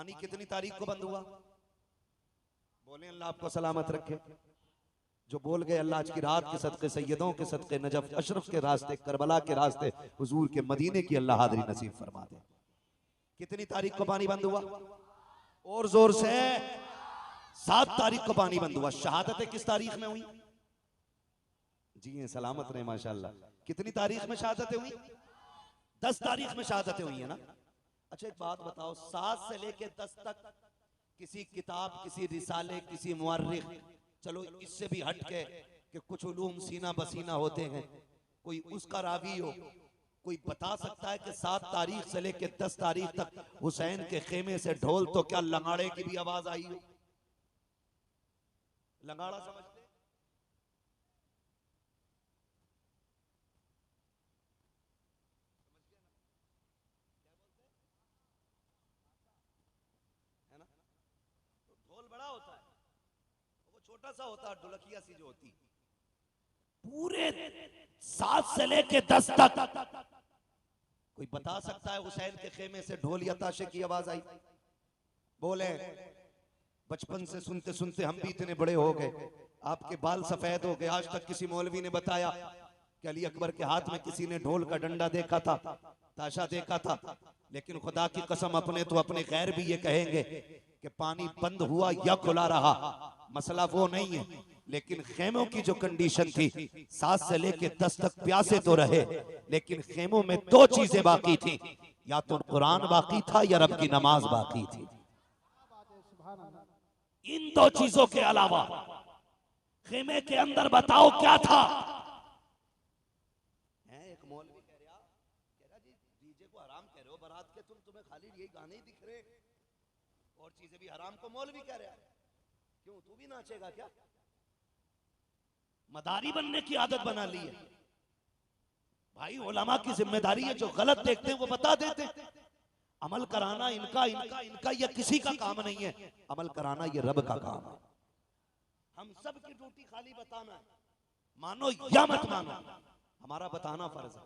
पानी कितनी तारीख को बंद हुआ? बोले अल्लाह आपको सलामत रखे। जो बोल गए अल्लाह आज की रात के सदके, सैयदों के सदके, नजफ अशरफ के रास्ते, करबला के रास्ते, हुजूर के मदीने की अल्लाह हाज़री नसीब फरमा दे। कितनी तारीख को पानी बंद हुआ? और जोर से 7 तारीख को पानी बंद हुआ। शहादतें किस तारीख में हुई? जी हैं, सलामत रहे माशाल्लाह। कितनी तारीख में शहादतें हुई? 10 तारीख में शहादतें हुई है ना। अच्छा एक बात बताओ, 7 से लेके 10 तक किसी किताब, किसी रिसाले, किसी मुअर्रिख, चलो इससे भी हट के कि कुछ उलूम सीना बसीना होते हैं, कोई उसका रावी हो, कोई बता सकता है कि 7 तारीख से लेके 10 तारीख तक हुसैन के खेमे से ढोल तो क्या लंगाड़े की भी आवाज आई हो? लंगाड़ा समझते है ना? तो ढोल बड़ा होता है, वो छोटा सा होता है, ढोलकिया सी जो होती। पूरे 7 से लेके 10 तक कोई बता सकता है हुसैन के खेमे से ढोल या ताशे की आवाज आई? बोले बचपन से सुनते सुनते हम भी इतने बड़े हो गए, आपके बाल सफेद हो गए, आज तक किसी मौलवी ने बताया कि अली अकबर के हाथ में किसी ने ढोल का डंडा देखा था, ताशा देखा था? लेकिन खुदा की कसम अपने तो अपने गैर भी ये कहेंगे कि पानी बंद हुआ या खुला रहा, मसला वो नहीं है। लेकिन खेमों की जो कंडीशन थी, 7 से लेके 10 तक प्यासे तो रहे, लेकिन खेमों में 2 चीजें बाकी थी, या तो कुरान बाकी था या रब की नमाज बाकी थी। इन 2 चीजों के अलावा खेमे के अंदर बताओ क्या था? एक मौलवी कह रहा जी डीजे को हराम कह रहे हो, बारात के तुम्हें खाली यही गाने ही दिख रहे, और चीजें भी हराम को मौलवी कह रहा है, क्यों तू भी नाचेगा क्या? मदारी बनने की आदत बना ली है भाई। उलमा की जिम्मेदारी है, जो गलत देखते हैं वो बता देते हैं। अमल कराना इनका इनका इनका या किसी का काम नहीं है, अमल कराना ये रब का काम है। हम सब की ड्यूटी खाली बताना है, मानो या मत मानो, हमारा बताना फर्ज है।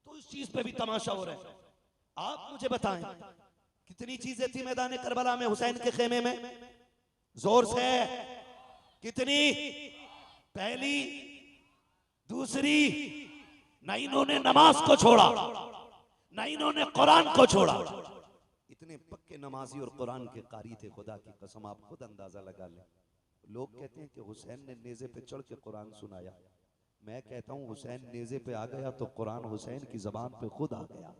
तो इस चीज पे भी तमाशा हो रहा है। आप मुझे बताएं कितनी चीजें थी मैदान करबला में हुसैन के खेमे में? जोर से कितनी? पहली, दूसरी, न इन्होंने नमाज को छोड़ा, न इन्होंने कुरान को छोड़ा। इतने पक्के नमाजी और कुरान के कारी थे, खुदा की कसम आप खुद अंदाजा लगा लें। लोग कहते हैं कि हुसैन ने नेज़े पे चढ़ के कुरान सुनाया, मैं कहता हूं हुसैन नेज़े पे आ गया तो कुरान हुसैन की जबान पे खुद आ गया।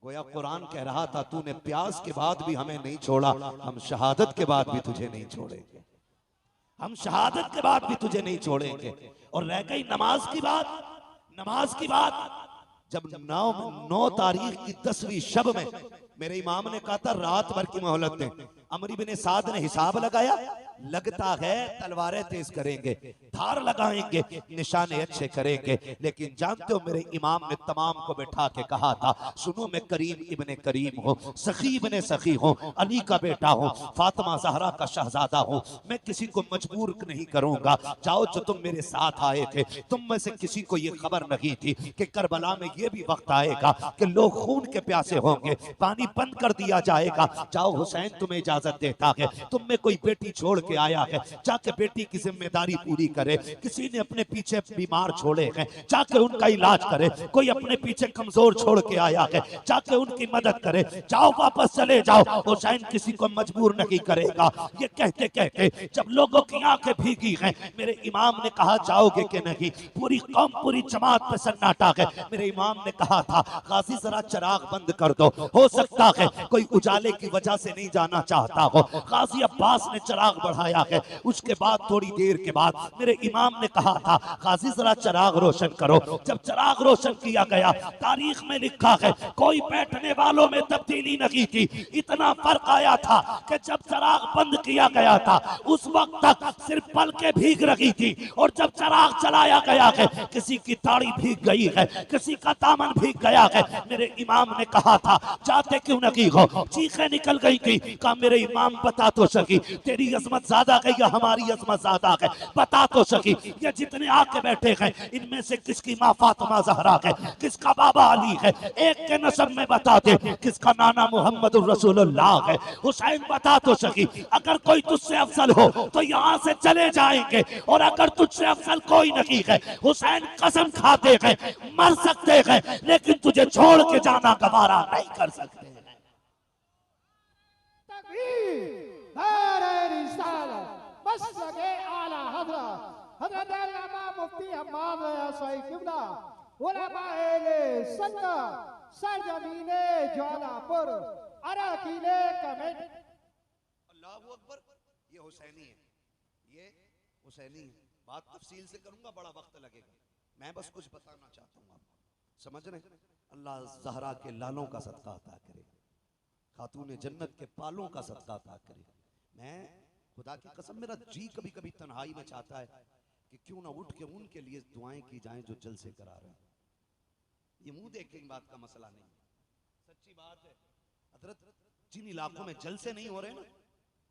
गोया कुरान कह रहा था तूने प्यास के बाद भी हमें नहीं छोड़ा, हम शहादत के बाद भी तुझे नहीं छोड़ेंगे, हम शहादत के बाद भी तुझे नहीं छोड़ेंगे। और रह गई नमाज की बात, नमाज की बात, जब 9 तारीख की 10वीं शब में मेरे इमाम ने कहा था रात भर की मोहलत दें, अमर इब्न साद ने हिसाब लगाया, लगता है तलवारें तेज करेंगे, धार लगाएंगे, निशाने अच्छे करेंगे। लेकिन जानते हो मेरे इमाम ने तमाम को बैठा के कहा था सुनो मैं करीम इब्ने करीम हूँ, सखी इब्ने सखी हूँ, अली का बेटा हूँ, फातिमा जहरा का शहजादा हूँ, मैं किसी को मजबूर नहीं करूंगा। जाओ जो तुम मेरे साथ आए थे, तुम में से किसी को ये खबर नहीं थी कि करबला में ये भी वक्त आएगा कि लोग खून के प्यासे होंगे, पानी बंद कर दिया जाएगा। जाओ हुसैन तुम्हें इजाजत देता है, तुम में कोई बेटी छोड़ के आया है, जाके बेटी की जिम्मेदारी पूरी करे। किसी ने अपने पीछे बीमार छोड़े हैं, जाके उनका इलाज करे। कोई अपने पीछे कमजोर छोड़ के आया है, जाके उनकी मदद करे। जाओ वापस चले जाओ, हुसैन किसी को मजबूर नहीं करेगा। ये कहते कहते जब लोगों की आंखें भीगी हैं, मेरे इमाम ने कहा जाओगे कि नहीं? पूरी कौम पूरी जमात पे सन्नाटा है। मेरे इमाम ने कहा था गाजी जरा चिराग बंद कर दो, हो सकता है कोई उजाले की वजह से नहीं जाना चाहता हो। गाजी अब्बास ने चिराग बढ़ाया है। उसके बाद थोड़ी देर के बाद मेरे इमाम ने कहा था गाजी जरा चिराग रोशन करो। जब चिराग रोशन किया गया, तारीख में लिखा है कोई बैठने वालों में तब्दीली नहीं थी। इतना फर्क आया था कि जब चिराग बंद किया गया था उस वक्त तक सिर्फ पलकें भीग रही थी, और जब चिराग चलाया गया है किसी की दाढ़ी भीग गई है, किसी का दामन भीग गया है। मेरे इमाम ने कहा था जाते क्यों नहीं हो? चीखें निकल गई थी। कहा मेरे इमाम बता तो सकी तेरी अजमत ज्यादा है या हमारी अजमत ज्यादा है? बता तो सकी। ये जितने आके बैठे हैं इनमें से किसकी माँ फातिमा ज़हरा है, किसका बाबा अली है? एक के नसब में बता दे किसका नाना मोहम्मद रसूलुल्लाह है। हुसैन बता तो सकी। अगर कोई तुझसे अफजल हो तो यहाँ से चले जाएंगे, और अगर तुझसे अफजल कोई नहीं है, हुसैन कसम खाते हैं मर सकते हैं लेकिन तुझे छोड़ के जाना गवारा नहीं कर सकते। अल्लाहू अकबर। ये हुसैनी है, ये हुसैनी है। बात तफसील से करूंगा, बड़ा वक्त लगेगा। मैं बस कुछ बताना चाहता हूँ आपको, समझ रहे? अल्लाह ज़हरा के लालों का सदका अता करे, खातून जन्नत के पालों का सदका अता करे। मैं खुदा की कसम, मेरा जी कभी कभी तन्हाई में चाहता है कि क्यों ना उठ के उनके लिए दुआएं की जाएं जो जलसे करा रहे हैं। ये मुंह देख के इन बात का मसला नहीं, सच्ची बात है। हजरत जिन इलाकों में जलसे नहीं हो रहे ना,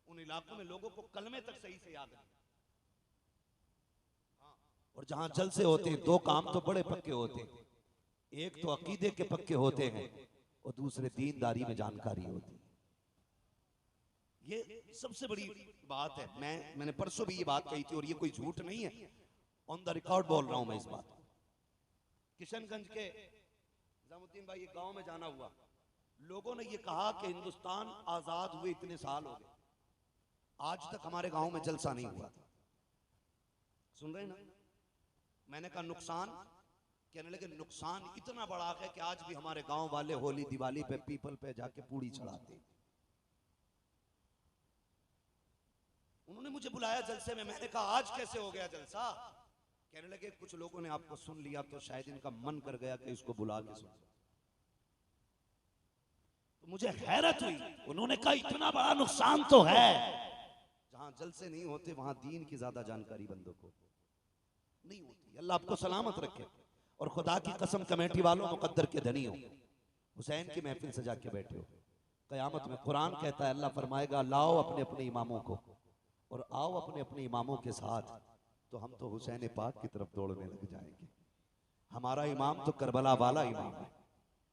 उन इलाकों में लोगों को कलमे तक सही से याद नहीं। और जहां जलसे होते हैं, दो काम तो बड़े पक्के होते हैं। एक तो अकीदे के पक्के होते हैं और दूसरे दीनदारी में जानकारी होती है। ये सबसे बड़ी बात है। मैंने परसों भी ये बात कही थी और ये कोई झूठ नहीं है, ऑन द रिकॉर्ड बोल रहा हूं मैं इस बात। किशनगंज के निजामुद्दीन भाई एक गांव में जाना हुआ, लोगों ने ये कहा कि हिंदुस्तान आजाद हुए इतने साल हो गए, आज तक हमारे गांव में जलसा नहीं हुआ था। सुन रहे ना? मैंने कहा नुकसान? कहने लगे नुकसान इतना बड़ा है कि आज भी हमारे गांव वाले होली दिवाली पे पीपल पे जाके पूड़ी चढ़ाते। उन्होंने मुझे बुलाया जलसे में, मैंने कहा आज कैसे हो गया जलसा? कहने लगे कुछ लोगों ने आपको सुन लिया तो शायद इनका मन कर गया कि इसको बुला के सुन। तो मुझे हैरत हुई। उन्होंने कहा इतना बड़ा नुकसान तो है, जहां जलसे नहीं होते वहां दीन की ज्यादा जानकारी बंदों को नहीं होती। अल्लाह आपको सलामत रखे। और खुदा की कसम कमेटी वालों, मुकद्दर के धनी हो, हुसैन की महफिल सजा के बैठे हो, कयामत में कुरान कहता है, अल्लाह फरमाएगा लाओ अपने अपने इमामों को और आओ अपने अपने इमामों के साथ, तो हम तो हुसैन पाक की तरफ दौड़ने लग जाएंगे। हमारा इमाम तो करबला वाला इमाम है,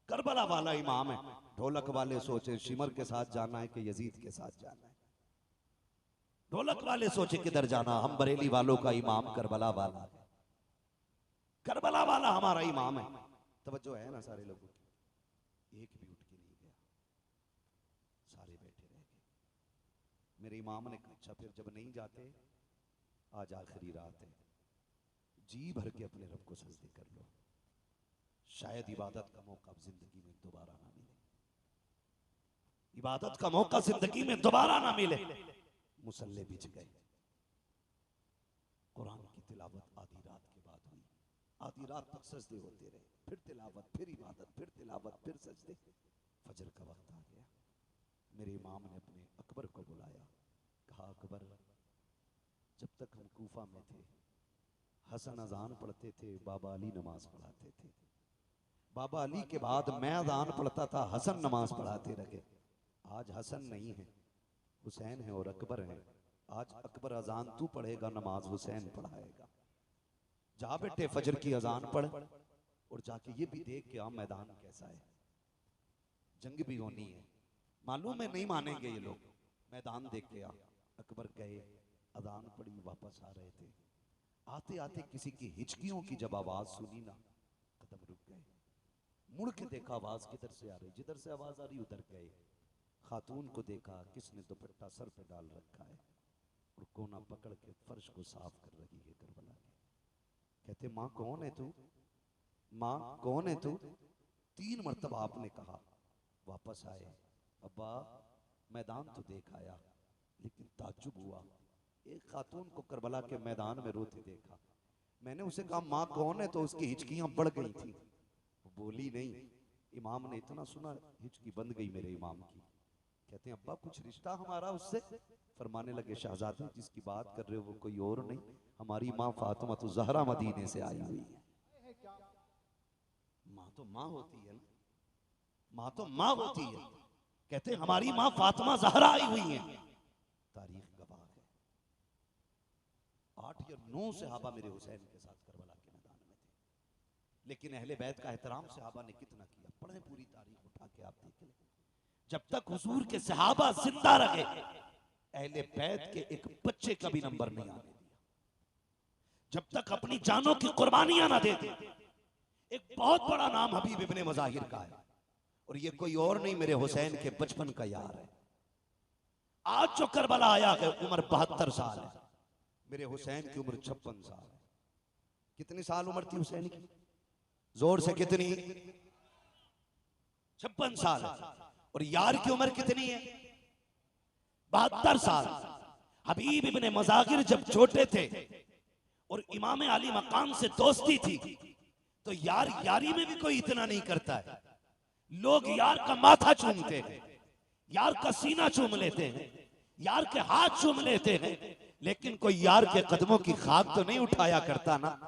करबला वाला इमाम है। ढोलक वाले सोचे शिमर के साथ जाना है कि यजीद के साथ जाना है। ढोलक वाले सोचे किधर जाना, हम बरेली वालों का इमाम करबला वाला है, करबला वाला हमारा इमाम है। तवज्जो है ना सारे लोगों की? एक भी उठ के नहीं गया, सारे बैठे रह गए। मेरे इमाम ने कहा अच्छा फिर जब नहीं जाते, आज आखिरी रात है, जी भर के अपने रब को सजदे कर लो, शायद इबादत का मौका जिंदगी में दोबारा ना मिले, इबादत का मौका जिंदगी में दोबारा ना मिले। मुसल्ले बिछ गए। कुरान की तिलावत आधी रात के बाद हुई, आधी रात तक सजदे होते रहे, फिर तिलावत, फिर इबादत, फिर तिलावत, फिर सजदे। फजर का वक्त आ गया। मेरे इमाम ने अपने अकबर को बुलाया, कहा अकबर, जब तक हम कूफा में थे हसन अजान पढ़ते थे, बाबा अली नमाज पढ़ाते थे, बाबा अली के बाद मैं अजान पढ़ता था, हसन नमाज पढ़ाते रहे। आज हसन नहीं है, हुसैन है और अकबर है। आज अकबर अजान तू पढ़ेगा, नमाज हुसैन पढ़ाएगा। जा बेटे फजर की अजान पढ़ और जाके ये भी देख के आ मैदान कैसा है, जंग भी होनी है। मालूम है नहीं मानेंगे ये लोग, मैदान देख के आ। अकबर गए, अजान पढ़ी, वापस आ रहे थे। आते आते किसी की हिचकियों की जब आवाज सुनी ना, कदम रुक गए, मुड़ के देखा आवाज किधर से आ रही, जिधर से आवाज आ रही उधर गए। खातून को देखा, किसने दुपट्टा सर पे डाल रखा है और कोना पकड़ के फर्श को साफ कर रही है करबला की। कहते माँ कौन है तू, माँ कौन है तू? 3 मरतबा आपने कहा। वापस आए, अब्बा मैदान तो देख आया, लेकिन ताज्जुब हुआ, एक खातून को करबला के मैदान में रोते देखा। मैंने उसे कहा माँ कौन है, तो उसकी हिचकियां बढ़ गई थी, वो बोली नहीं। इमाम ने इतना सुना, हिचकी बंद गई मेरे इमाम की। कहते हैं अब्बा कुछ रिश्ता हमारा उससे? फरमाने लगे शहजादे जिसकी बात कर रहे हो वो कोई और नहीं, हमारी माँ फातिमा तो ज़हरा मदीने से आई हुई है। माँ तो माँ होती है ना, माँ तो माँ होती है। कहते हैं हमारी माँ फातिमा ज़हरा आई हुई है। तारीख गवाह है, 8 या 9 सहाबा मेरे हुसैन के साथ करबला के मैदान में थे। लेकिन अहले बैत का एहतराम सहाबा ने कितना किया, पढ़े पूरी तारीख उठा के आप देख लें। जब तक हुजूर के सहाबा जिंदा रहे, अहले बैत के एक बच्चे का भी नंबर नहीं आने दिया। जब तक अपनी जानों की कुर्बानियां ना दे दी। एक बहुत बड़ा नाम हबीब इब्ने मज़ाहिर का है, और ये कोई और नहीं, मेरे हुसैन के बचपन का यार है। आज जो करबला आया है उम्र 72 साल है, मेरे हुसैन की उम्र 56 साल है। कितनी साल उम्र थी हुसैन की? जोर से कितनी? 56 साल। और यार की उम्र कितनी है? 72 साल। हबीब इब्ने मज़ाहिर जब छोटे थे और इमाम अली मकाम से दोस्ती थी, तो यार यारी में भी कोई इतना नहीं करता है। लोग यार का माथा चूमते हैं, यार का सीना चूम लेते हैं, यार के हाथ चूम लेते हैं, लेकिन कोई यार के कदमों की खाक तो नहीं उठाया करता ना,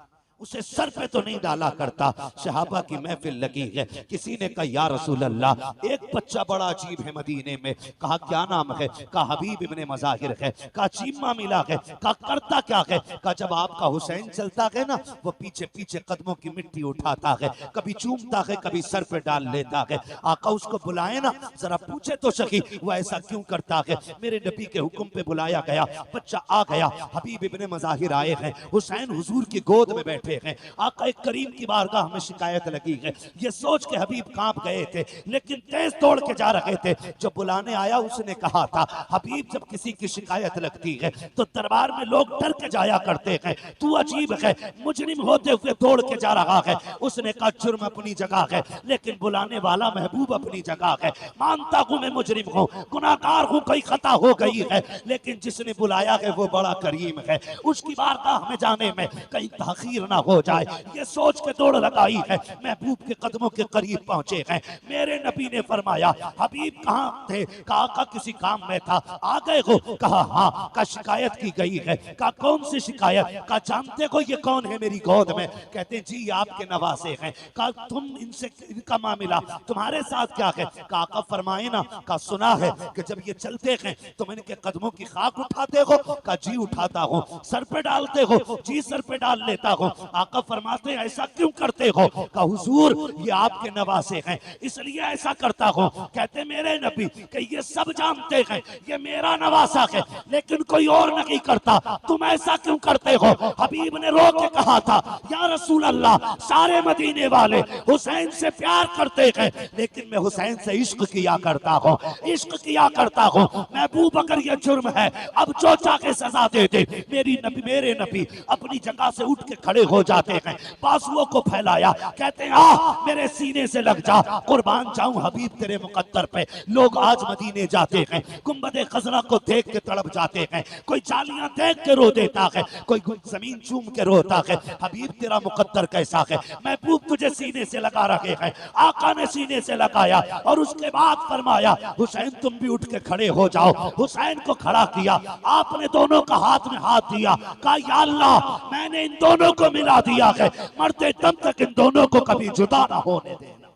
उसे सर पे तो नहीं डाला करता। सहाबा की महफिल लगी है, किसी ने कहा या रसूल अल्लाह, एक बच्चा बड़ा अजीब है मदीने में। कहा क्या नाम है? कहा हबीब इब्ने मज़ाहिर है। कहा चीमा मिला है। कहा करता क्या है? कहा जब आपका हुसैन चलता है ना, वो पीछे पीछे कदमों की मिट्टी उठाता है, कभी चूमता है, कभी सर पे डाल लेता है। आका उसको बुलाए ना, जरा पूछे तो सही वो ऐसा क्यों करता है। मेरे नबी के हुक्म पे बुलाया गया, बच्चा आ गया, हबीब इब्ने मज़ाहिर आए हैं, हुसैन हुजूर की गोद में बैठे हैं। आका करीम की बारगाह में शिकायत लगी है। ये सोच के हबीब कांप गए थे, लेकिन तेज दौड़ के जा रहे थे। जब बुलाने आया उसने कहा था, हबीब जब किसी की शिकायत लगती है तो दरबार में लोग डर के जाया करते हैं, तू अजीब है, मुजरिम होते हुए दौड़ के जा रहा है। उसने कहा जुर्म अपनी जगह है, लेकिन बुलाने वाला महबूब अपनी जगह है। मानता हूं मैं मुजरिम हूं, गुनाहगार हूं, कोई खता हो गई है, लेकिन जिसने बुलाया है वो बड़ा करीम है। उसकी बारगाह में जाने में कहीं ताखीर ना हो जाए, ये सोच के दौड़ लगाई है। महबूब के कदमों के करीब पहुंचे हैं। मेरे नबी ने फरमाया, हबीब कहाँ थे? कहा का किसी काम में था, आ गए हो? कहा हाँ। का शिकायत की गई है। का कौन सी शिकायत? का जानते हो ये कौन है मेरी गोद में? कहते जी आपके नवासे हैं। का तुम इनसे इनका मामला तुम्हारे साथ क्या है? का फरमाए ना। का सुना है कि जब ये चलते हैं तुम इनके कदमों की खाक उठाते हो? का जी उठाता हूँ। सर पे डालते हो? जी सर पे डाल लेता हूँ। आका फरमाते ऐसा क्यों करते हो? का हुजूर ये आपके नवासे हैं इसलिए ऐसा करता हूँ। कहते मेरे नबी कि ये सब जानते हैं ये मेरा नवासा है, लेकिन कोई और नहीं करता, तुम ऐसा क्यों करते हो? हबीब ने रो के कहा था, या रसूल अल्लाह, सारे मदीने वाले हुसैन से प्यार करते हैं, लेकिन मैं हुसैन से इश्क किया करता हूँ, इश्क किया करता हूँ। महबूब अगर ये जुर्म है अब जो चाहे सजा दे दे। मेरे नबी अपनी जगह से उठ के खड़े हो जाते हैं, बाजुओं को फैलाया, कहते हैं आ मेरे सीने से लग जा, कुर्बान जाऊं हबीब तेरे मुकद्दर पे। लोग आज मदीने जाते हैं, गुंबदे खजरा को देख के तड़प जाते हैं, कोई जालियां देख के रो देता है, कोई जमीन चूम के रोता है। हबीब तेरा मुकद्दर कैसा है? महबूब तुझे सीने से लगा रहे हैं। आका ने सीने से लगाया और उसके बाद फरमाया, हुसैन तुम भी उठ के खड़े हो जाओ। हुसैन को खड़ा किया, आपने दोनों का हाथ में हाथ दिया, कहा या अल्लाह मैंने इन दोनों को मिला दिया है, मरते दम तक इन दोनों को कभी जुदा ना होने देना।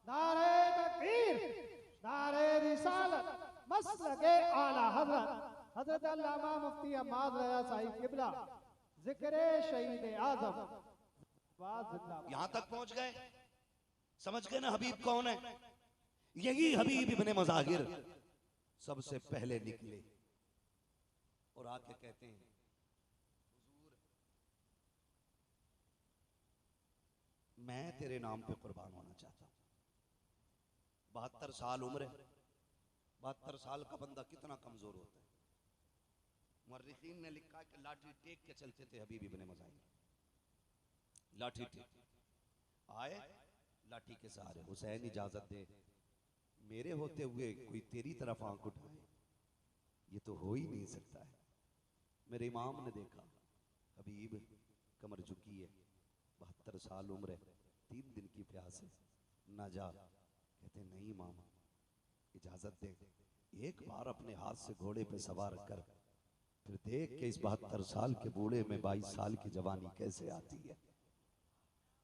नारे तकबीर, नारे रिसालत, मसलके आला हज़रत हज़रत अल्लामा मुफ्ती अम्माद रज़ा साहिब किबला, ज़िक्रे शहीद आज़म। यहां तक पहुंच गए, समझ गए ना हबीब कौन है? यही हबीब इब्ने मज़ाहिर सबसे पहले निकले और आके कहते हैं, मैं तेरे नाम पे कुर्बान होना चाहता हूं। 72 साल उम्र है, 72 साल का बंदा कितना कमजोर होता है। मुर्रिखीन ने लिखा कि लाठी टेक के चलते थे हबीब इब्ने मज़ाहिर, लाठी टेक आए, लाठी के सहारे। हुसैन इजाजत दे, मेरे होते हुए कोई तेरी तरफ आंख उठाए, ये तो हो ही नहीं सकता है। मेरे इमाम ने देखा, हबीब कमर झुकी है, 72 साल उम्र है, 3 दिन की प्यास है, ना जा। कहते नहीं इमाम इजाजत दे, एक बार अपने हाथ से घोड़े पे सवार कर, फिर देख के इस 72 साल के बूढ़े में 22 साल की जवानी कैसे आती है,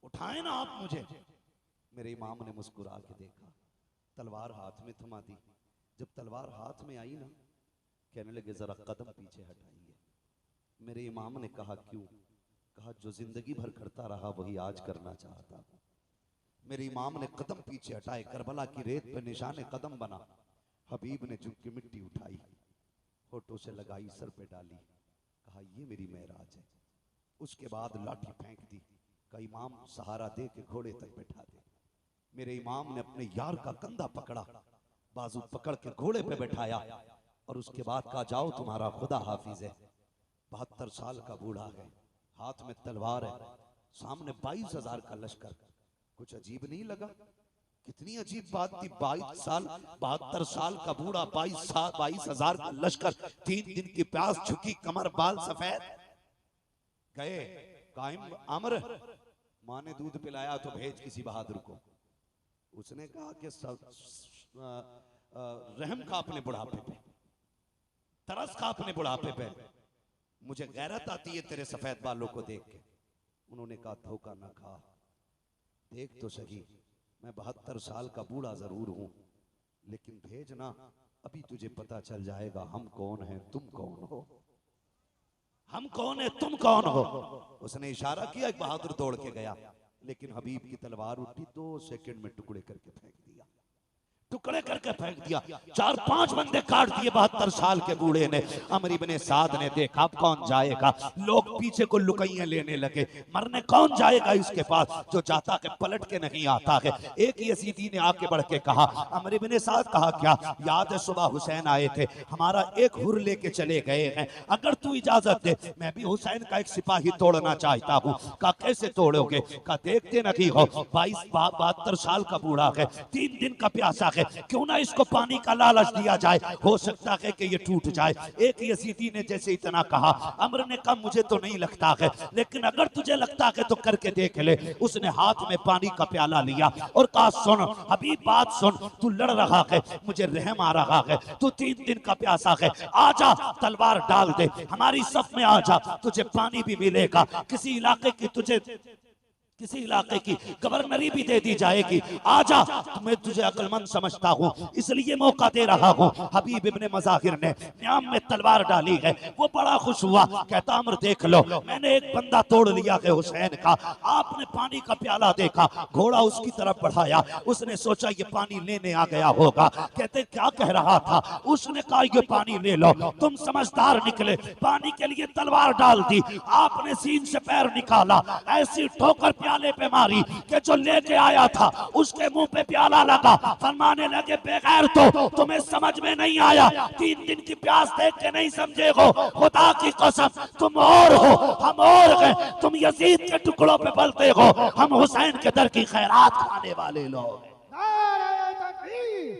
उठाए ना आप मुझे। मेरे इमाम ने मुस्कुरा के देखा, तलवार हाथ में थमा दी। जब तलवार हाथ में आई ना, कहने लगे जरा कदम पीछे हटाइए। मेरे इमाम ने कहा क्यों? कहा जो जिंदगी भर करता रहा वही आज करना चाहता हूं। मेरे इमाम ने कदम पीछे हटाए, करबला की रेत पे निशाने कदम बना। हबीब ने झुक मिट्टी उठाई, होठों से लगाई, सर पे डाली, कहा ये मेरी मेराज है। उसके बाद लाठी फेंक दी, का इमाम सहारा दे के घोड़े तक बैठा दे। मेरे इमाम ने अपने यार का कंधा पकड़ा, बाजू पकड़ के घोड़े पे बैठाया और उसके बाद कहा जाओ तुम्हारा खुदा हाफिज है। 72 साल का बूढ़ा है, हाथ में तलवार है, सामने 22,000 का लश्कर। कुछ अजीब नहीं लगा? कितनी अजीब बात थी। 72 साल का बूढ़ा, 22,000 का लश्कर, 3 दिन की प्यास, झुकी कमर, बाल सफेद। गए कायम अमर, माँ ने दूध पिलाया तो भेज किसी बहादुर को। उसने कहा कि रहम खा अपने बुढ़ापे पे, तरस खा अपने बुढ़ापे पे, मुझे गैरत आती है तेरे सफेद बालों को देख के। उन्होंने कहा धोखा ना खा, देख तो सही, मैं 72 साल का बूढ़ा जरूर हूं, लेकिन भेजना, अभी तुझे पता चल जाएगा हम कौन हैं, तुम कौन हो। हम कौन है, तुम कौन हो। उसने इशारा किया, एक बहादुर दौड़ के गया, लेकिन हबीब की तलवार उठी, 2 सेकंड में टुकड़े करके फेंक दिया, टुकड़े करके फेंक दिया। 4-5 बंदे काट दिए 72 साल के बूढ़े ने। अमर इब्ने साद ने देखा अब कौन जाएगा, लोग पीछे को लुकैया लेने लगे, मरने कौन जाएगा इसके पास, जो जाता है पलट के नहीं आता है। एक यजीदी ने आके बढ़ के कहा, अमर इब्ने साद, कहा क्या याद है सुबह हुसैन आए थे, हमारा एक हुर लेके चले गए हैं, अगर तू इजाजत दे मैं भी हुसैन का एक सिपाही तोड़ना चाहता हूँ। कहा कैसे तोड़ोगे? कहा देखते नहीं हो 72 साल का बूढ़ा है, 3 दिन का प्यासा, क्यों ना इसको पानी का लालच दिया जाए, हो सकता है कि ये टूट जाए। एक यजीदी ने जैसे इतना कहा, अमर ने कहा मुझे तो नहीं लगता है, लेकिन अगर तुझे लगता है तो करके देख ले। उसने हाथ में पानी का प्याला लिया और कहा सुन हबीब, बात सुन, तू लड़ रहा है, मुझे रहम आ रहा है, तू 3 दिन का प्यासा है, आजा तलवार डाल दे, हमारी सफ में आजा, तुझे पानी भी मिलेगा, किसी इलाके की गवर्नरी भी दे दी जाएगी, आजा, मैं तुझे अक्लमंद समझता हूँ इसलिए मौका दे रहा हूँ। हबीब इब्ने मज़ाहिर ने न्याम में तलवार डाली है, वो बड़ा खुश हुआ, कहता अमर देख लो, मैंने एक बंदा तोड़ लिया है हुसैन का। आपने पानी का प्याला देखा, घोड़ा उसकी तरफ बढ़ाया, उसने सोचा ये पानी लेने आ गया होगा। कहते क्या कह रहा था? उसने कहा ये पानी ले लो, तुम समझदार निकले, पानी के लिए तलवार डाल दी, आपने सीन से पैर निकाला, ऐसी ठोकर प्याले पे मारी कि जो लेके आया था उसके मुंह पे प्याला लगा। फरमाने लगे बेगैर तो तुम्हें समझ में नहीं आया, 3 दिन की प्यास देख के नहीं समझे हो, खुदा की कसम तुम और हो हम और हैं, तुम यजीद के टुकड़ों पे पलते हो, हम हुसैन के दर की खैरात खाने वाले लोग। नारे तकबीर,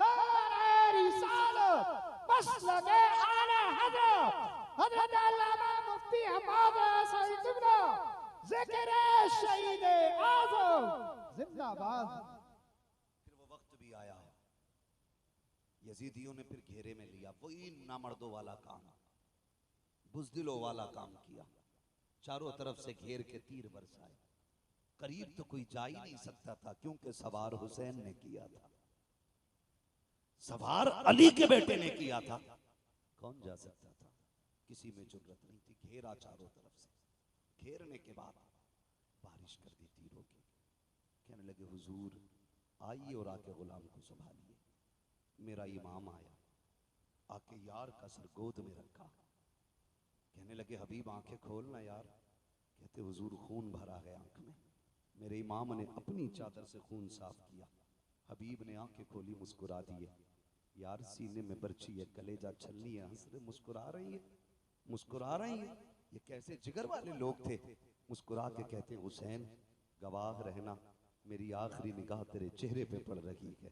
नारे रिसालत, मसलके आला हज़रत, हज़रत अल्लामा मुफ्ती हम्माद सईद क़िबला, ज़िक्र शहीद आज़म जिंदाबाद। फिर वो वक्त भी आया, यजीदियों ने फिर घेरे में लिया, वही नामर्दों वाला काम, बुज़दिलों वाला काम किया, चारों तरफ से घेर के तीर बरसाए। करीब तो कोई जा ही नहीं सकता था, क्योंकि सवार हुसैन ने किया था, सवार अली के बेटे ने किया था, कौन जा सकता था? किसी में जुर्रत नहीं थी। घेरा चारों तरफ से, घेरने के बाद बारिश कर दी तीरों की। कहने लगे हुजूर आइए और आके गुलाम को संभालिए। मेरा इमाम आया, आके यार का सर गोद में रखा, कहने लगे हबीब आंखें खोलना यार। कहते हुजूर खून भरा है आंख में। मेरे इमाम ने अपनी चादर से खून साफ किया, हबीब ने आंखें खोली, मुस्कुरा दिए, यार सीने में बर्छी है, कलेजा छलनी है, हंस रहे, मुस्कुरा रही है, मुस्कुरा रही है, ये कैसे जिगर वाले लोग थे। मुस्कुरा के कहते हुसैन गवाह रहना, मेरी आखिरी निगाह तेरे चेहरे पे पड़ रही है,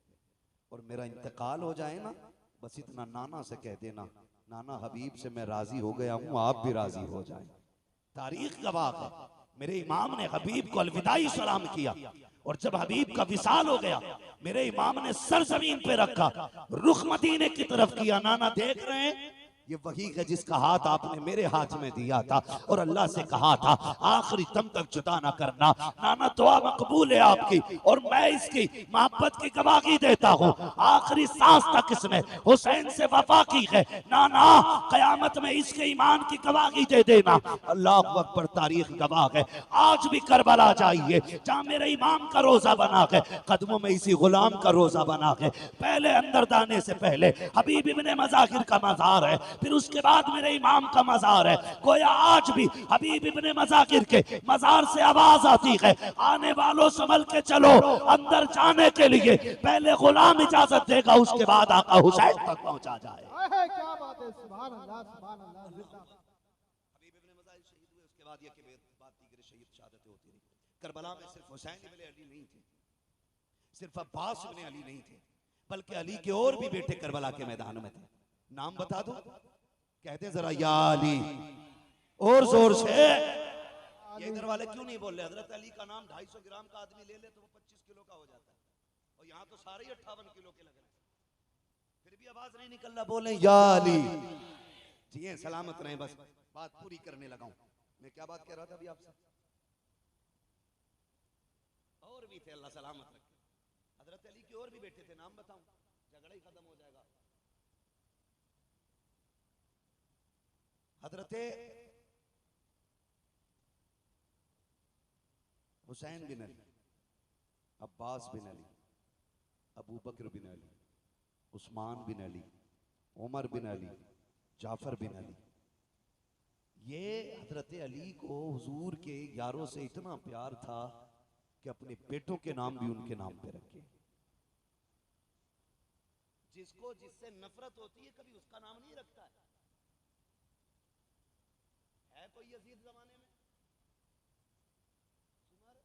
और मेरा इंतकाल हो जाए ना, बस इतना नाना से कह देना, नाना हबीब से मैं राजी हो गया हूँ, आप भी राजी हो जाएं। तारीख गवाह है, मेरे इमाम ने हबीब को अलविदाई सलाम किया, और जब हबीब का विसाल हो गया, मेरे इमाम ने सर जमीन पे रखा, रुख मदीने की तरफ किया। नाना देख रहे हैं ये वही है जिसका हाथ आपने मेरे हाथ में दिया था और अल्लाह से कहा था आखिरी दम तक जुदा ना करना। नाना दुआ मकबूल है आपकी और मैं इसकी मोहब्बत की गवाही देता हूँ। आखिरी सांस तक इसने हुसैन से वफा की है। नाना कयामत में इसके ईमान की गवाही दे देना। अल्लाह अकबर, तारीख गवाह है। आज भी करबला जाइए जहाँ मेरे इमाम का रोजा बना है, कदमों में इसी गुलाम का रोजा बना है। पहले अंदर जाने से पहले हबीब इब्ने मज़ाहिर का मज़ार है, फिर उसके बाद मेरे इमाम का मज़ार है। गोया आज भी हबीब इब्ने मज़ाहिर के मज़ार से आवाज आती है, आने वालों संभल के चलो। अंदर जाने के लिए पहले गुलाम इजाजत देगा, उसके बाद आका हुसैन तक पहुंचा जाए। क्या बात है, सुभान अल्लाह सुभान अल्लाह। हबीब इब्ने मज़ाहिर शहीद हुए, उसके बाद ये कि बात दीगर शहीद शहादतें होती रही। करबला में सिर्फ हुसैन इब्ने अली नहीं थे, सिर्फ अब्बास इब्ने अली नहीं थे, बल्कि अली के और भी बेटे करबला के मैदान में थे। नाम बता दो, कहते जरा या अली, और जोर से। ये इधर वाले क्यों नहीं बोल रहे? हजरत अली का नाम 250 ग्राम का आदमी ले ले तो वो 25 किलो का हो जाता है, और यहाँ तो सारे ही 58 किलो के लग रहे हैं, फिर भी आवाज नहीं निकल रहा। बोले या अली। जी सलामत रहे, बस बात पूरी करने लगा हूं। मैं क्या बात कह रहा था अभी आपसे? और भी थे, अल्लाह सलामत रखे। हजरत अली के और भी बेटे थे, नाम बताऊं? झगड़ा ही खत्म हो जाएगा। हजरत हुसैन बिन अली, अब्बास बिन अली, अबू बकर बिन अली, उस्मान बिन अली, उमर बिन अली, जाफर बिन अली। ये हजरत अली को हुजूर के यारों से इतना प्यार था कि अपने बेटों के नाम भी उनके नाम पे रखे। जिसको जिससे नफरत होती है कभी उसका नाम नहीं रखता है कोई यजीद जमाने में? उमर,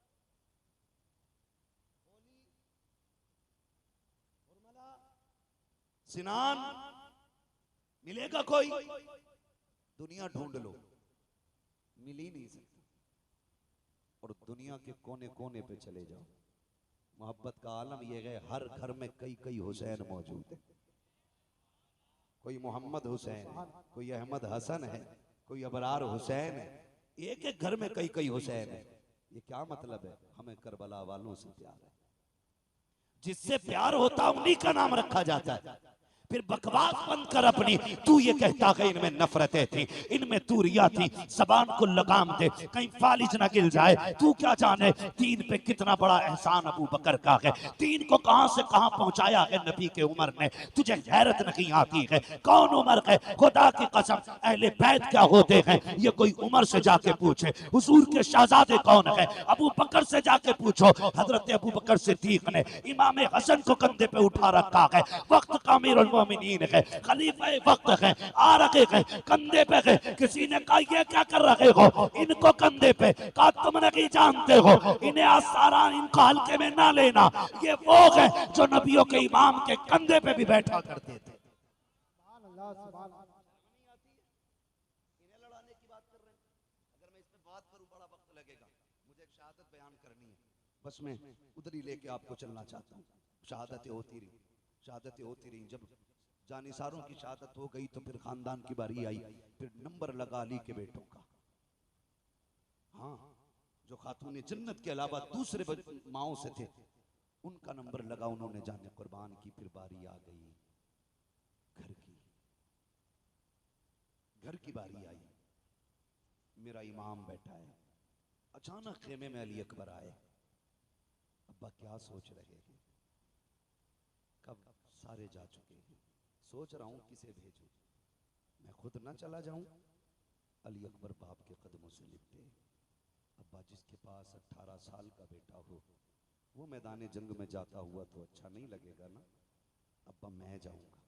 होली, उर्मिला, सिनान, मिलेगा कोई? दुनिया ढूंढ लो, मिल ही नहीं सकता। और दुनिया के कोने कोने पे चले जाओ, मोहब्बत का आलम यह है, हर घर में कई कई हुसैन मौजूद है। कोई मोहम्मद हुसैन है, कोई अहमद हसन है, कोई अबरार हुसैन है। एक एक घर में कई कई हुसैन है। ये क्या मतलब है? हमें करबला वालों से प्यार है। जिससे प्यार होता उन्हीं का नाम रखा जाता है। फिर बकवास बंद कर अपनी। तू ये कहता है इनमें नफरतें थी, इनमें दूरियां थी, जबान को लगाम दे, कहीं फालिज ना गिल जाए। तू क्या जाने दीन पे कितना बड़ा एहसान अबू बकर का है। दीन को कहां से कहां पहुंचाया है नबी के उमर ने। तुझे गैरत नहीं आती है? कौन उमर है? खुदा की कसम, अहले बैत क्या होते हैं ये कोई उमर से जाके पूछे। हुजूर के शहजादे कौन है? अबू बकर से जाके पूछो। हजरत अबू बकर सिद्दीक ने इमाम हसन को कंधे पे उठा रखा है। वक्त का अमीरुल मोमिनीन है, खलीफा वक्त है, आ रखे हैं, कंधे पे है। किसी ने कहा ये क्या कर रहे हो इनको कंधे पे? कहा तुम नहीं जानते हो, इन्हें आसारा इनको हल्के में ना लेना। ये वो है जो नबियों के इमाम के कंधे पे भी बैठा करते थे। सुभान अल्लाह सुभान अल्लाह। इन्हें लड़ाने की बात कर रहे हैं। अगर मैं इस पे बात करूं बड़ा वक्त लगेगा, मुझे एक शहादत बयान करनी है, बस मैं उधर ही लेके आपको चलना चाहता हूँ। शहादतें होती रही, शहादतें होती रही। जब जानिसारों की शहादत हो गई तो फिर खानदान की बारी आई। फिर नंबर लगा अली के बेटों का। हाँ, जो खातून जन्नत के अलावा दूसरे माओं से थे उनका नंबर लगा, उन्होंने जाने कुर्बान की। फिर बारी आ गई घर की, घर की बारी आई। मेरा इमाम बैठा है, अचानक खेमे में अली अकबर आए। अब्बा क्या सोच रहे हैं? कब सारे जा चुके हैं, सोच रहा हूं किसे भेजूं, मैं खुद ना चला जाऊं। अली अकबर बाप के कदमों से लिपटे। अब्बा, जिसके पास 18 साल का बेटा हो वो मैदान जंग में जाता हुआ तो अच्छा नहीं लगेगा ना। अब्बा, मैं जाऊंगा,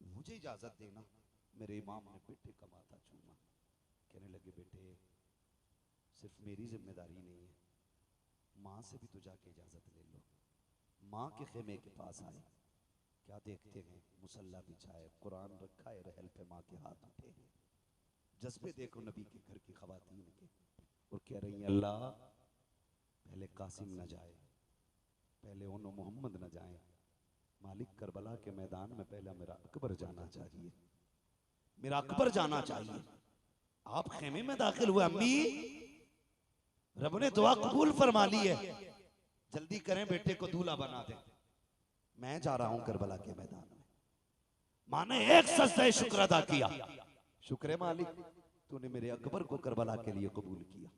मुझे इजाजत देना। मेरे इमाम ने बेटे का माथा चूमा। कहने लगे, बेटे सिर्फ मेरी जिम्मेदारी नहीं है, माँ से भी तो जाके इजाजत ले लो। माँ के खेमे के पास आए, क्या देखते हैं? मुसल्ला बिछाए, कुरान रखा है, रहल पे माँ के हाथ उठे हैं। जज्बे देखो नबी के घर की खवातीन के, और कह रही हैं, अल्लाह पहले कासिम न जाए, पहले उन्हों मोहम्मद न जाए, मालिक करबला के मैदान में पहले मेरा अकबर जाना चाहिए। मेरा अकबर जाना चाहिए। आप खेमे में दाखिल हुए, अम्मी रब ने दुआ कबूल फरमा ली है, जल्दी करें बेटे को दूल्हा बना दें, मैं जा रहा हूं करबला के मैदान में। मां ने एक सजदा शुक्र अदा किया, शुक्र मालिक तूने मेरे अकबर को करबला के लिए कबूल किया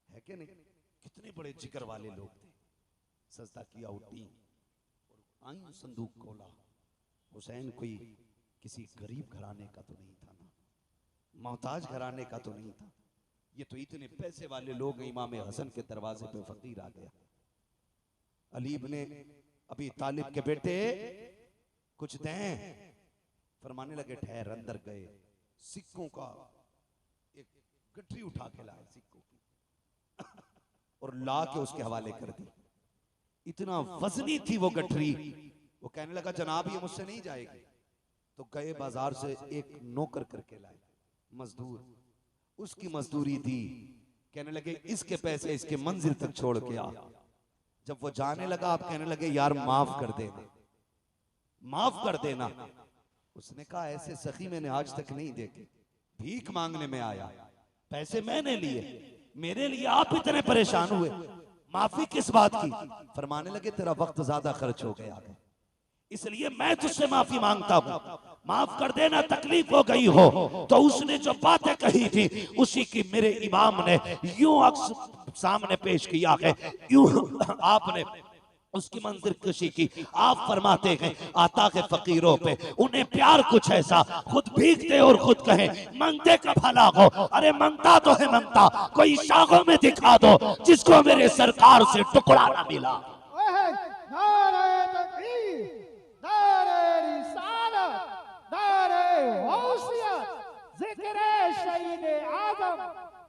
है कि नहीं। कितने बड़े जिक्र वाले लोग थे। सजदा किया, उठी और आई संदूक खोला। हुसैन कोई किसी गरीब घराने का तो नहीं था ना, मोहताज घराने का तो नहीं था, ये तो इतने पैसे वाले लोग हैं। इमाम हसन के दरवाजे पे फकीर आ गया। अली इब्ने अबी तालिब के बेटे कुछ दें, फरमाने लगे ठहर। अंदर गए, सिक्कों का एक गठरी उठा के लाए सिक्कों की और ला के उसके हवाले कर दी। इतना वजनी थी वो गठरी। वो कहने लगा जनाब ये मुझसे नहीं जाएगी। तो गए बाजार से एक नौकर करके लाए, मजदूर, उसकी मजदूरी दी। कहने लगे इसके पैसे इसके मंजिल तक छोड़ के आ। जब वो जाने लगा आप कहने लगे यार माफ कर देना, माफ कर देना। उसने कहा ऐसे सखी मैंने आज तक नहीं देखे, भीख मांगने में आया, पैसे मैंने लिए, मेरे लिए आप इतने परेशान हुए, माफी किस बात की। फरमाने लगे तेरा वक्त ज्यादा खर्च हो गया है, इसलिए मैं तुझसे माफी मांगता हूं, माफ कर देना, तकलीफ हो गई हो। तो उसने जो बातें कही थी उसी की मेरे इमाम ने यूं अक्स सामने पेश किया है, यूं आपने उसकी मंजिल कशी की। आप फरमाते हैं आता है फकीरों पे उन्हें प्यार कुछ ऐसा, खुद भीगते और खुद कहें मांगते का भला हो। अरे मांगता तो है मांगता, कोई शाखों में दिखा दो जिसको मेरे सरकार से टुकड़ा ना मिला। नारे तकबीर, नारे रिसालत, नारे गौसियत, जिक्र शहीद आजम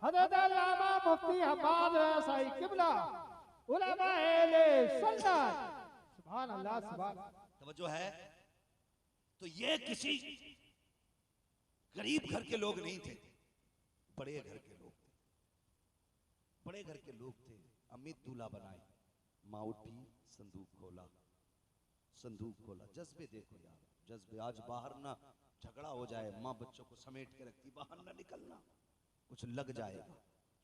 हज़रत अल्लामा मुफ्ती हम्माद रज़ाई किबला, उलमा अहले सुन्नत। सुभान अल्लाह, सुभान। तवज्जो है। तो ये किसी गरीब घर के लोग नहीं थे, बड़े घर के लोग थे, बड़े घर के लोग थे। अमित दूल्हा बनाए, माँ उठी, संदूक खोला, संदूक खोला। जज्बे देखो यार, जज्बे। आज बाहर ना झगड़ा हो जाए, माँ बच्चों को समेट के रखती, बाहर ना निकलना, कुछ लग जाएगा,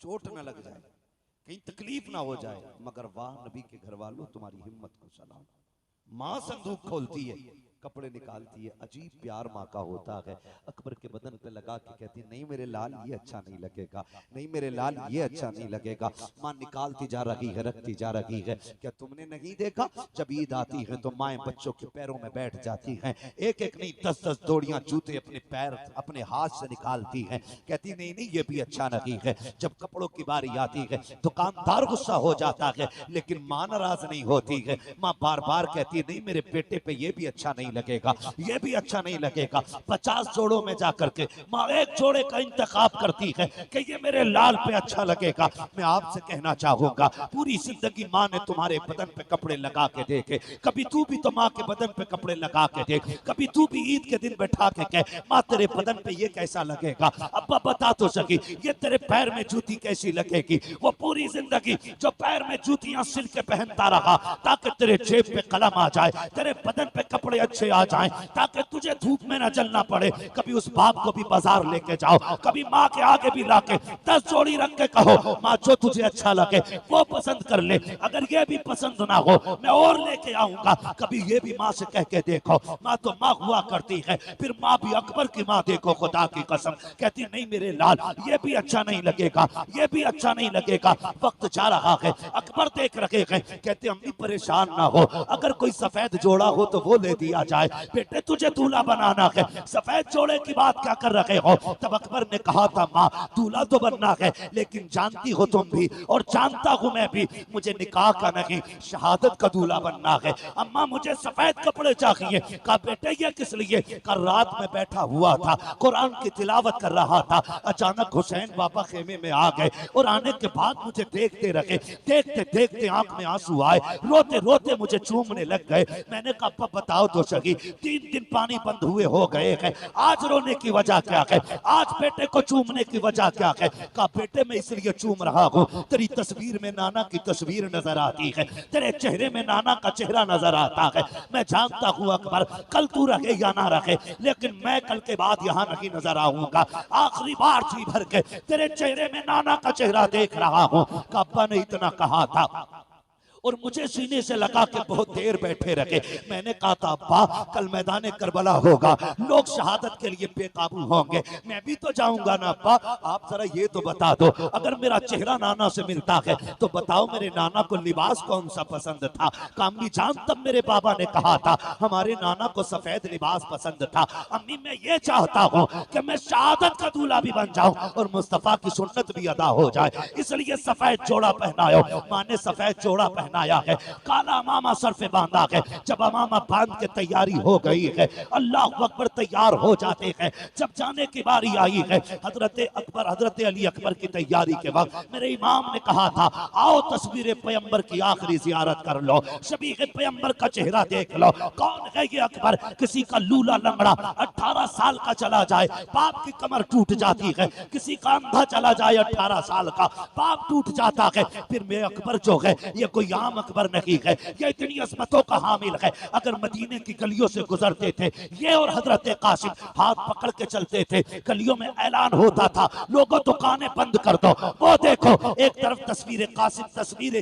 चोट ना लग जाए, कहीं तकलीफ ना हो जाए। मगर वाह नबी के घर वालों तुम्हारी हिम्मत को सलाम। माँ संदूक खोलती है, कपड़े निकालती है, अजीब प्यार माँ का होता है। अकबर के बदन पे लगा के कहती नहीं मेरे लाल ये अच्छा नहीं लगेगा, नहीं मेरे लाल ये अच्छा नहीं लगेगा। माँ निकालती जा रही है, रखती जा रही है। क्या तुमने नहीं देखा जब ईद आती है तो माएँ बच्चों के पैरों में बैठ जाती हैं, एक एक नहीं 10-10 जोड़ियां जूते अपने पैर अपने हाथ से निकालती हैं। कहती नहीं नहीं ये भी अच्छा नहीं है। जब कपड़ों की बारी आती है दुकानदार गुस्सा हो जाता है, लेकिन माँ नाराज नहीं होती है। माँ बार बार कहती नहीं मेरे बेटे पे ये भी अच्छा नहीं लगेगा, ये भी अच्छा नहीं लगेगा। 50 जोड़ों में जाकर के माँ एक जोड़े का इंतखाब करती है कि ये मेरे लाल पे अच्छा लगेगा। मैं आपसे कहना चाहूंगा पूरी जिंदगी माँ ने तुम्हारे बदन पे कपड़े लगा के देखे, कभी तू भी तो माँ के बदन पे कपड़े लगा के देख, कभी तू भी ईद के दिन बैठा के कह माँ तेरे बदन पे ये कैसा लगेगा। अब्बा बता तो सकी ये तेरे पैर में जूती कैसी लगेगी। वो पूरी जिंदगी जो पैर में जूतियां सिल के पहनता रहा ताकि तेरे जेब पे कलम आ जाए, तेरे बदन पे कपड़े अच्छे आ जाएं, ताकि तुझे धूप में न जलना पड़े। कभी उस बाप को भी बाजार लेके जाओ, कभी माँ के आगे भी लाके 10 जोड़ी रख के कहो माँ जो तुझे अच्छा लगे वो पसंद कर ले, अगर ये भी पसंद ना हो मैं और लेके आऊंगा। कभी ये भी माँ से कह के देखो, माँ तो माँ हुआ करती है। फिर माँ भी अकबर की माँ देखो, खुदा की कसम कहती नहीं मेरे लाल ये भी अच्छा नहीं लगेगा, ये भी अच्छा नहीं लगेगा। वक्त जा रहा है, अकबर देख रहे हैं, कहते अम्मी परेशान ना हो, अगर कोई सफेद जोड़ा हो तो वो ले दिया जाए, बेटे तुझे दूल्हा बनाना है, सफेद जोड़े की बात क्या कर रहे हो। तब अकबर ने कहा था माँ दूल्हा तो बनना है, लेकिन जानती हो तुम भी और जानता हूं मैं भी मुझे निकाह का नहीं शहादत का दूल्हा बनना है। अम्मा मुझे सफेद कपड़े चाहिए। कहा बेटे ये किस लिए। कल रात में बैठा हुआ था कुरान की तिलावत कर रहा था, अचानक हुसैन बाबा खेमे में आ गए और आने के बाद मुझे देखते रहे, देखते देखते आंख में आंसू आए, रोते रोते मुझे चूमने लग गए। मैंने कहा बताओ तो सकी। 3 दिन पानी बंद हुए हो गए हैं, आज रोने की वजह क्या है, आज बेटे को चूमने की वजह क्या है। कहा बेटे मैं इसलिए चूम रहा हूँ, तेरी तस्वीर में नाना की तस्वीर नजर आती है, तेरे चेहरे में नाना का चेहरा नजर आता है। मैं जानता हूँ अकबर कल तू रहे या ना रहे, लेकिन मैं कल के बाद यहाँ नहीं नजर आऊंगा। आखिरी बार जी भर के तेरे चेहरे में नाना का चेहरा देख रहा हूँ। अब्बा ने इतना कहा था और मुझे सीने से लगा के बहुत देर बैठे रखे। मैंने कहा था अब्बा कल मैदान करबला होगा, लोग शहादत के लिए बेकाबू होंगे, मैं भी तो जाऊंगा ना अब्बा। आप जरा ये तो बता दो, अगर मेरा चेहरा नाना से मिलता है तो बताओ मेरे नाना को लिबास कौन सा पसंद था। कामनी जान तब मेरे बाबा ने कहा था हमारे नाना को सफेद लिबास पसंद था। अम्मी मैं ये चाहता हूँ कि मैं शहादत का दूल्हा भी बन जाऊं और मुस्तफा की सुन्नत भी अदा हो जाए, इसलिए सफेद जोड़ा पहनायो। माँ ने सफेद जोड़ा पहनाया है, काला अमामा सर पे बांधा है। जब अमामा बांध के तैयारी हो गई है, अल्लाह अकबर तैयार हो जाते हैं। जब जाने की बारी आई है, हजरत अकबर हजरत अली अकबर की तैयारी के वक्त मेरे इमाम ने कहा था आओ तस्वीर पैगंबर की आखिरी जियारत कर लो, शबीह पैगंबर का चेहरा देख लो। कौन है ये अकबर? किसी का लूला लंगड़ा 18 साल का चला जाए बाप की कमर टूट जाती है, किसी का अंधा चला जाए 18 साल का बाप टूट जाता है। फिर मेरे अकबर जो है ये कोई आम अकबर नहीं है, ये इतनी अजमतों का हामिल है। अगर मदीने की गलियों से गुजरते थे ये और हजरत कासिम हाथ पकड़ के चलते थे, गलियों में ऐलान होता था लोगों दुकानें बंद कर दो। वो देखो एक तरफ तस्वीर कासिम, तस्वीर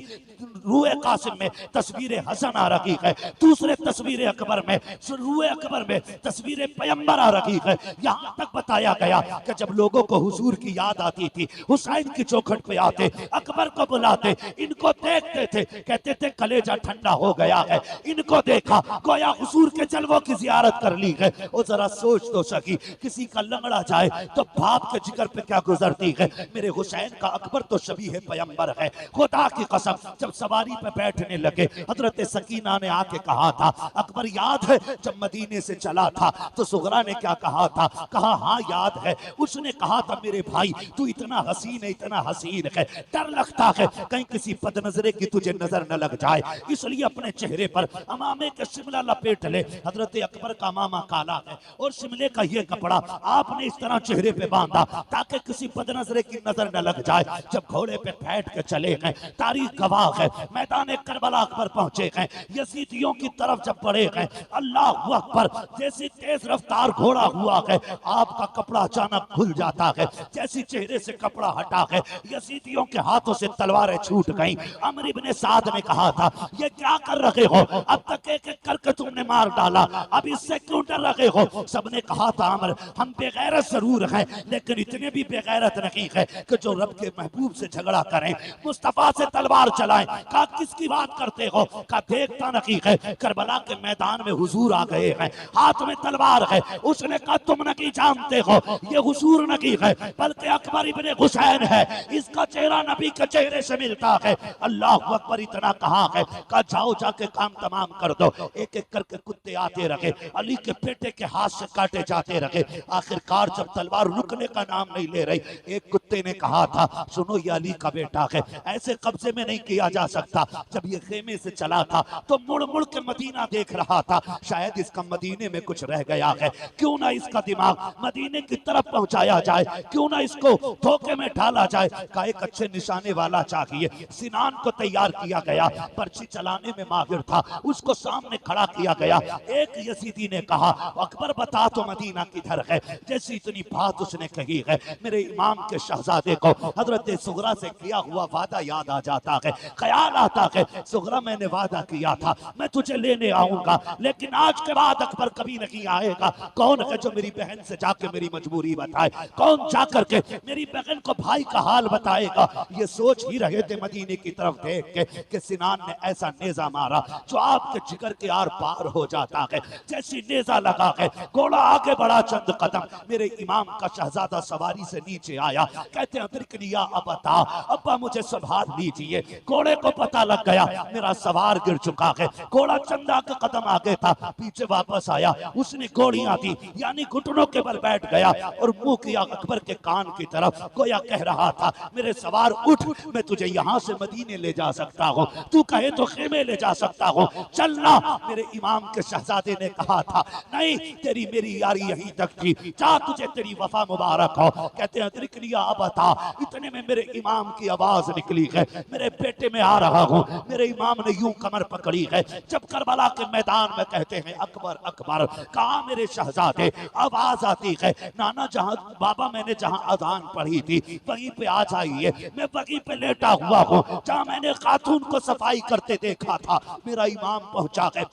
रूए कासिम में तस्वीर हसन आ रही है, दूसरे तस्वीर अकबर में रूए अकबर में तस्वीर पैगंबर आ रही है। यहाँ तक बताया गया कि जब लोगों को हुजूर की याद आती थी हुसैन की चौखट पे आते, अकबर को बुलाते, इनको देखते थे, कहते थे कलेजा ठंडा हो गया है, इनको देखा गोया हुजूर के जलवों की जियारत कर ली है। और जरा सोच तो सकी किसी का लंगड़ा जाए तो बाप के जिगर पे क्या गुजरती है। मेरे हुसैन का अकबर तो शबीह पैगंबर है। खुदा की कसम जब सवारी पे बैठने लगे हजरत सकीना ने आके कहा था अकबर याद है जब मदीने से चला था तो सुगरा ने क्या कहा था? कहा हाँ याद है। उसने कहा था मेरे भाई तू इतना हसीन है, इतना हसीन है, डर लगता है कहीं किसी बदनजरे की तुझे नजर न लग जाए, इसलिए अपने चेहरे पर अमामे के शिमला लपेट ले। हजरत अकबर का अमामा काला है और शिमले का ये कपड़ा आपने इस तरह चेहरे पे बांधा ताकि किसी बदनजरे की नजर न लग जाए। जब घोड़े पे बैठ के चले गए, तारीख गवाह है, मैदान करबला अकबर पहुंचे गए, यजीदियों की तरफ जब बढ़े गए, अल्लाह अकबर जैसी तेज रफ्तार घोड़ा हुआ है आपका कपड़ा अचानक खुल जाता है, जैसी चेहरे से कपड़ा हटा है यजीदियों के हाथों से तलवारें छूट गई। अमर इब्ने साद ने कहा था ये क्या कर रहे हो, अब तक एक एक करके तुमने मार डाला, अब इससे क्यों डर रहे हो? सबने कहा था अमर हम बेगैरत जरूर हैं लेकिन इतने भी बेगैरत नहीं है कि जो रब के महबूब से झगड़ा करें, मुस्तफा से तलवार चलाएं। कहा किसकी बात करते हो? कहा देखता नहीं है करबला के मैदान में हुजूर आ गए हैं, हाथ में तलवार है। उसने कहा तुम नहीं जानते हो ये हुजूर नहीं है बल्कि अकबर इब्ने हुसैन है, इसका चेहरा नबी के चेहरे से मिलता है। अल्लाह अकबर इतना कहा है, कहा जाओ जाके काम तमाम कर दो। एक एक करके कुत्ते आते रहे, अली के बेटे के हाथ से काटे जाते रहे। आखिरकार जब तलवार रुकने का नाम नहीं ले रही, एक कुत्ते ने कहा था सुनो ये अली का बेटा है, ऐसे कब्जे में नहीं किया जा सकता। जब ये खेमे से चला था तो मुड़ मुड़ के मदीना देख रहा था, शायद इसका मदीने में कुछ रह गया है, क्यों ना इसका दिमाग मदीने की तरफ पहुंचाया जाए, क्यों ना इसको धोखे में डाला जाए। का एक अच्छे निशाने वाला चाहिए। सिनान को तैयार किया गया, पर्ची चलाने में माहिर था, उसको सामने खड़ा किया गया। एक यजीदी ने कहा अकबर बता तो मदीना किधर है। जैसी इतनी बात उसने कही है मेरे इमाम के शहजादे को हजरत सुगरा से किया हुआ वादा याद आ जाता है, ख्याल आता है सुगरा मैंने वादा किया था मैं तुझे लेने आऊंगा, लेकिन आज के बाद अकबर कभी नहीं आएगा। कौन है जो मेरी बहन से जाके मेरी मजबूरी बताए, कौन जाकर के मेरी बहन को भाई का हाल बताएगा। ये सोच ही रहे थे मदीने की तरफ देख के कि सिनान ने ऐसा नेजा मारा जो आपके जिगर के आर पार हो जाता है। जैसी नेजा लगा है घोड़ा आगे बढ़ा चंद कदम, मेरे इमाम का शहजादा सवारी से नीचे आया, कहते हैं अब्बा मुझे संभाल लीजिए। घोड़े को पता लग गया मेरा सवार गिर चुका है। घोड़ा चंदा के कदम आगे था, पीछे वापस आया, उसने घोड़ियां दी यानी घुटनों के बल बैठ गया और मुंह किया अकबर के कान की तरफ, गोया कह रहा था मेरे सवार उठ, मैं तुझे यहाँ से मदीने ले जा सकता हूँ, तू कहे तो खेमे ले जा सकता हूँ, चलना। मेरे इमाम के शहजादे ने कहा था नहीं, तेरी मेरी यारी यहीं तक थी, जा तुझे तेरी वफा मुबारक हो। कहते हैं लिया बता, इतने में मेरे इमाम की आवाज निकली है, मेरे बेटे में आ रहा हूँ। मेरे इमाम ने यूं कमर पकड़ी है, जब करबला के मैदान में कहते हैं अकबर अकबर, कहा मेरे शहजादे, आवाज आती है नाना जहां बाबा मैंने जहां अजान पढ़ी थी वहीं पे आ जाइए, मैं वहीं पे लेटा हुआ हूँ जहां मैंने खातून को सफाई करते देखा था। मेरा इमाम पहुंचा है,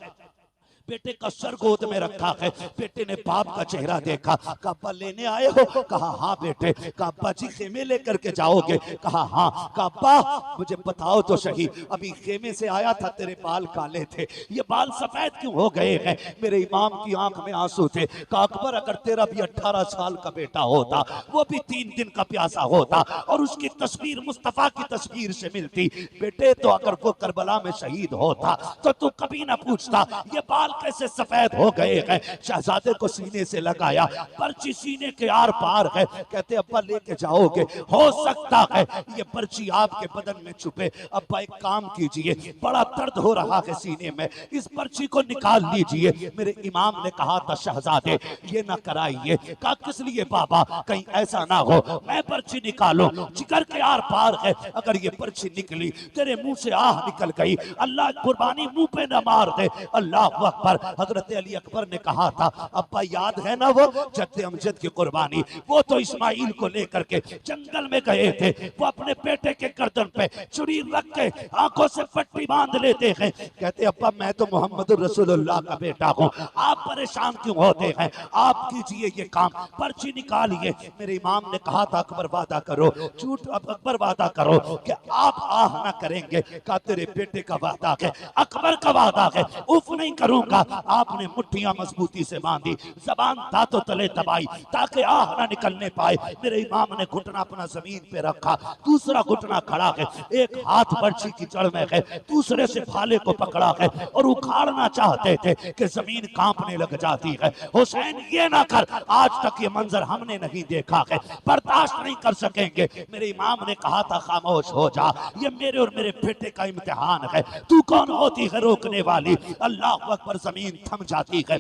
बेटे का सर गोद में रखा है, बेटे ने बाप का चेहरा देखा, कहा अब्बा लेने आए हो? कहा हाँ बेटे। कहा अब्बा जी खेमे लेकर के जाओगे? कहा हाँ। कहा अब्बा मुझे बताओ तो सही, अभी खेमे से आया था तेरे बाल काले थे, ये बाल सफेद क्यों हो गए हैं? मेरे इमाम की आंख में आंसू थे। कहा अकबर अगर तेरा भी 18 साल का बेटा होता, वो भी 3 दिन का प्यासा होता और उसकी तस्वीर मुस्तफा की तस्वीर से मिलती बेटे, तो अगर वो करबला में शहीद होता तो तू कभी ना पूछता ये बाल कैसे सफेद हो गए हैं। शहजादे को सीने से लगाया, पर्ची सीने के आर पार है। कहते अब्बा लेके जाओगे? हो सकता है ये पर्ची आपके बदन में छुपे। अब्बा एक काम कीजिए, बड़ा दर्द हो रहा है सीने में, इस पर्ची को निकाल लीजिए। मेरे इमाम ने कहा था शहजादे ये ना कराइए। कहा किस लिए बाबा? कहीं ऐसा ना हो मैं पर्ची निकालूं, जिगर के आर पार है, अगर ये पर्ची निकली तेरे मुंह से आह निकल गई, अल्लाह कुर्बानी मुंह पे न मार दे। अल्लाह अकबर। हजरत अली अकबर ने कहा था अब्बा याद है ना वो जद्दे अमजद की कुर्बानी, वो तो इस्माइल को लेकर के जंगल में गए थे, वो अपने बेटे के गर्दन पे छुरी रख के आंखों से पट्टी बांध लेते हैं। कहते अब्बा मैं तो मोहम्मद रसूलुल्लाह का बेटा हूँ, आप परेशान क्यों होते हैं? आप कीजिए ये काम, पर्ची निकालिए। मेरे इमाम ने कहा था अकबर वादा करो, झूठ अकबर वादा करो कि आप आह ना करेंगे। कहा तेरे बेटे का वादा है, अकबर का वादा है, उफ नहीं करूंगा। आपने मुट्ठियां मजबूती से बांधी, जबान दांतों तले दबाई ताकि आह ना निकलने पाए। मेरे इमाम ने घुटना अपना जमीन पे रखा, दूसरा घुटना खड़ा है, एक हाथ पर्ची की जड़ में है, दूसरे से भाले को पकड़ा है और उखाड़ना चाहते थे कि जमीन कांपने लग जाती है। हुसैन ये ना कर, आज तक ये मंजर हमने नहीं देखा है, बर्दाश्त नहीं कर सकेंगे। मेरे इमाम ने कहा था खामोश हो जा, ये मेरे और मेरे बेटे का इम्तिहान है, तू कौन होती है रोकने वाली? अल्लाह अकबर, जमीन थम जाती है।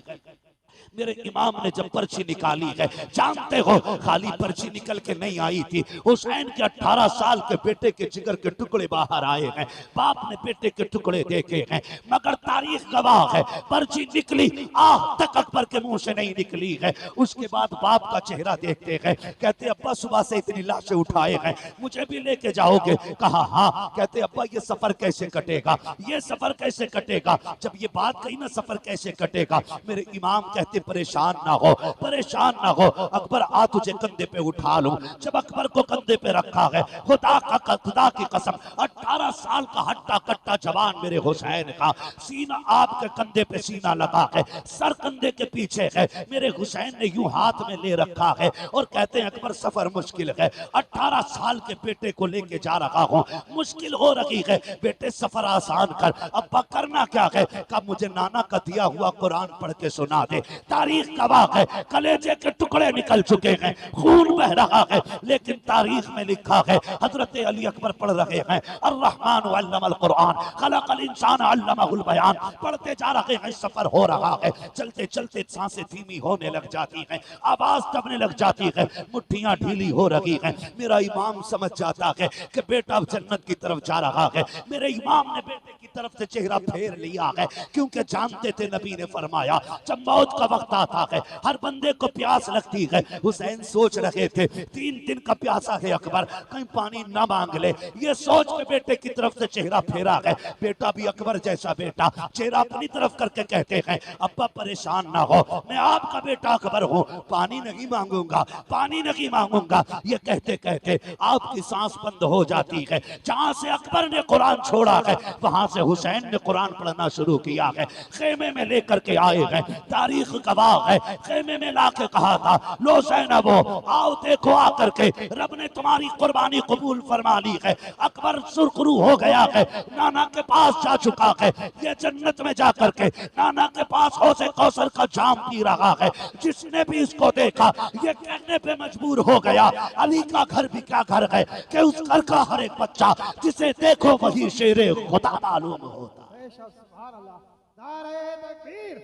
मेरे इमाम ने जब पर्ची निकाली है, जानते हो खाली पर्ची निकल के नहीं आई थी, हुसैन के 18 साल के बेटे के जिगर के टुकड़े बाहर आए हैं, बाप ने बेटे के टुकड़े देखे हैं, मगर तारीख गवाह है पर्ची निकली आह तक अकबर के मुंह से नहीं निकली है। उसके बाद बाप का चेहरा देखते हैं, कहते अब्बा सुबह से इतनी लाशें उठाए हैं, मुझे भी लेके जाओगे? कहा हाँ। कहते अब्बा ये सफर कैसे कटेगा? ये सफर कैसे कटेगा? जब ये बात कही ना सफर कैसे कटेगा, मेरे इमाम कहते परेशान ना हो, परेशान ना हो, अकबर आ तुझे कंधे पे उठा लूं। जब अकबर को कंधे पे रखा है, खुदा की कसम 18 साल का हट्टा कट्टा जवान मेरे हुसैन का, सीना आपके कंधे पे सीना लगा है, सर कंधे के पीछे है, मेरे हुसैन ने यूं हाथ में ले रखा है और कहते हैं अकबर सफर मुश्किल है, 18 साल के बेटे को लेके जा रहा हूं, मुश्किल हो रही है, बेटे सफर आसान कर। अब्बा करना क्या है? कब मुझे नाना का दिया हुआ कुरान पढ़ के सुना दे। तारीख गवाह है, कलेजे के टुकड़े निकल चुके हैं, खून बह रहा है, लेकिन तारीख में लिखा है हजरत अली अकबर पढ़ रहे हैं अर्रहमान अल्लमल कुरान खलकल इंसान अल्लमहुल बयान, पढ़ते जा रहे हैं, सफर हो रहा है, चलते चलते सांसें धीमी होने लग जाती हैं, आवाज दबने लग जाती है, मुट्ठियां ढीली हो रही हैं। मेरा इमाम समझ जाता है कि बेटा जन्नत की तरफ जा रहा है। मेरे इमाम ने बेटे की तरफ से चेहरा फेर लिया है, क्योंकि जानते थे नबी ने फरमाया जब मौत का वक्त आता है हर बंदे को प्यास लगती है। हुसैन सोच रहे थे 3 दिन का प्यासा है अकबर, कहीं पानी ना मांग ले, ये सोच के बेटे की तरफ से चेहरा फेरा है। बेटा भी अकबर जैसा बेटा, चेहरा अपनी तरफ करके कहते हैं अब्बा परेशान ना हो, मैं आपका बेटा अकबर हूँ, पानी नहीं मांगूंगा, पानी नहीं मांगूंगा। ये कहते कहते आपकी सांस बंद हो जाती है। जहां से अकबर ने कुरान छोड़ा है वहां से हुसैन ने कुरान पढ़ना शुरू किया है, खेमे में लेकर के आए हैं। तारीख का सवा है, खेमे में लाके कहा था लो ज़ैनबो आओ देखो आकर के रब ने तुम्हारी कुर्बानी कबूल फरमा ली है। अकबर सुरखरू हो गया है, नाना के पास जा चुका है, ये जन्नत में जाकर के नाना के पास हौज़े कौसर का जाम पी रहा है। जिसने भी इसको देखा ये कहने पे मजबूर हो गया अली का घर भी क्या घर है कि उस घर का हर एक बच्चा जिसे देखो वही शेरे खुदा मालूम होता। बेशक सुभान अल्लाह। नारे तकबीर,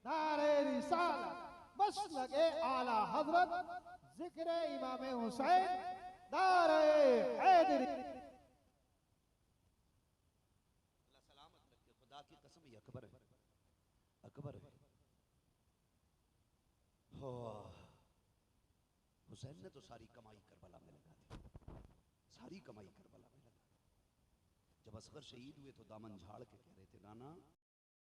नारे रिसालत, मसलके आला हजरत, जिक्र इमाम हुसैन, नारे हैदरी। सलामत रखे, खुदा की कसम ये अकबर है, अकबर है। हो हुसैन ने तो सारी कमाई करबला में लगा दी, सारी कमाई करबला में लगा दी। जब असगर शहीद हुए तो दामन झाड़ के कह रहे थे नाना